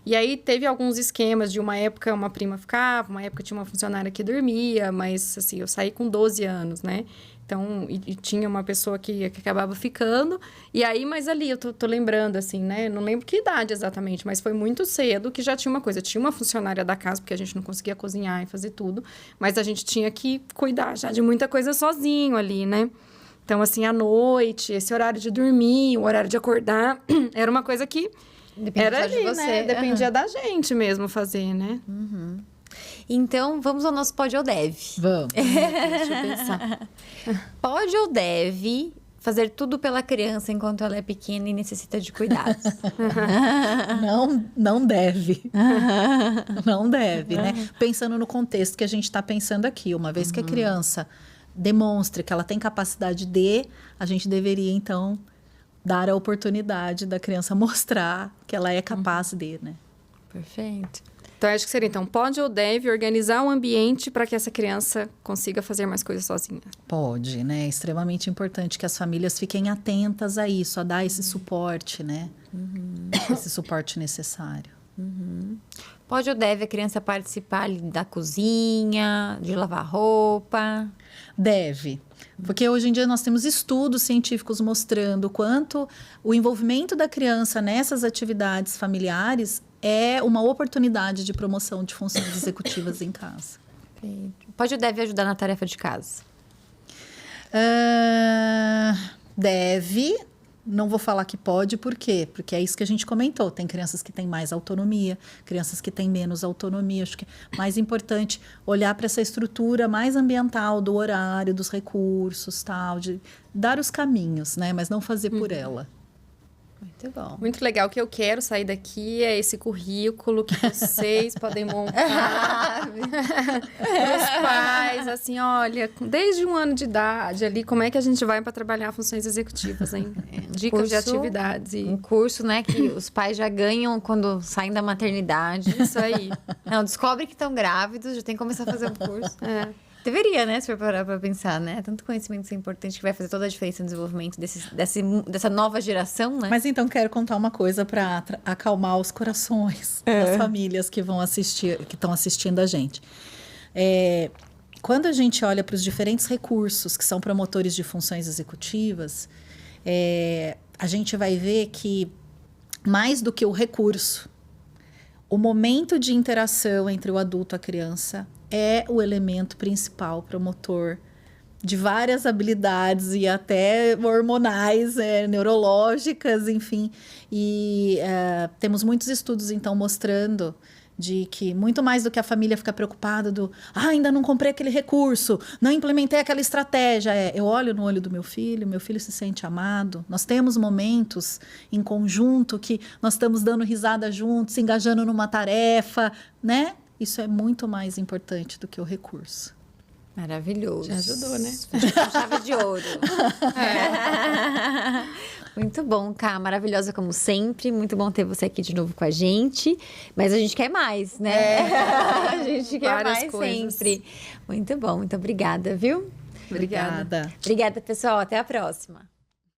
S2: E aí teve alguns esquemas de uma época uma prima ficava, uma época tinha uma funcionária que dormia, mas assim, eu saí com 12 anos, né? Então, e tinha uma pessoa que acabava ficando. E aí, mas ali, eu tô lembrando, assim, né? Não lembro que idade exatamente, mas foi muito cedo que já tinha uma coisa. Tinha uma funcionária da casa, porque a gente não conseguia cozinhar e fazer tudo. Mas a gente tinha que cuidar já de muita coisa sozinho ali, né? Então, assim, à noite, esse horário de dormir, o horário de acordar, era uma coisa que era ali,
S1: de você.
S2: né? Dependia da gente mesmo fazer, né?
S1: Então, vamos ao nosso pode ou deve.
S3: Vamos.
S2: Deixa eu pensar.
S1: Pode ou deve fazer tudo pela criança enquanto ela é pequena e necessita de cuidados?
S3: Não deve. Não deve, né? Pensando no contexto que a gente está pensando aqui. Uma vez que a criança demonstre que ela tem capacidade de, a gente deveria, então, dar a oportunidade da criança mostrar que ela é capaz de, né?
S1: Perfeito.
S2: Então, acho que seria, então, pode ou deve organizar um ambiente para que essa criança consiga fazer mais coisas sozinha.
S3: Pode, né? É extremamente importante que as famílias fiquem atentas a isso, a dar esse suporte, né? Esse suporte necessário.
S1: Pode ou deve a criança participar ali da cozinha, de lavar roupa?
S3: Deve. Porque hoje em dia nós temos estudos científicos mostrando o quanto o envolvimento da criança nessas atividades familiares é uma oportunidade de promoção de funções executivas em casa.
S1: Perfeito. Pode ou deve ajudar na tarefa de casa?
S3: Deve. Não vou falar que pode, por quê? Porque é isso que a gente comentou. Tem crianças que têm mais autonomia, crianças que têm menos autonomia. Acho que é mais importante olhar para essa estrutura mais ambiental do horário, dos recursos, tal, de dar os caminhos, né? Mas não fazer por ela.
S1: Muito bom.
S2: Muito legal. O que eu quero sair daqui é esse currículo que vocês podem montar para os pais. Assim, olha, desde 1 ano de idade ali, como é que a gente vai para trabalhar funções executivas, hein? Dicas de atividades.
S1: Um curso, né, que os pais já ganham quando saem da maternidade.
S2: Isso aí.
S1: Não, descobre que estão grávidos, já tem que começar a fazer um curso. Deveria, né, se for parar pra pensar, né? Tanto conhecimento isso é importante que vai fazer toda a diferença no desenvolvimento dessa nova geração, né?
S3: Mas então quero contar uma coisa para acalmar os corações das famílias que vão assistir, que estão assistindo a gente. Quando a gente olha para os diferentes recursos que são promotores de funções executivas, a gente vai ver que mais do que o recurso, o momento de interação entre o adulto e a criança é o elemento principal promotor de várias habilidades e até hormonais, neurológicas, enfim. E temos muitos estudos, então, mostrando de que muito mais do que a família ficar preocupada ainda não comprei aquele recurso, não implementei aquela estratégia. Eu olho no olho do meu filho se sente amado. Nós temos momentos em conjunto que nós estamos dando risada juntos, se engajando numa tarefa, né? Isso é muito mais importante do que o recurso.
S1: Maravilhoso.
S2: Já ajudou, né?
S1: A chave de ouro. Muito bom, Ká. Maravilhosa como sempre. Muito bom ter você aqui de novo com a gente. Mas a gente quer mais, né? A gente quer
S2: Várias
S1: mais
S2: coisas.
S1: sempre. Muito bom. Muito obrigada, viu?
S2: Obrigada.
S1: Obrigada, pessoal. Até a próxima.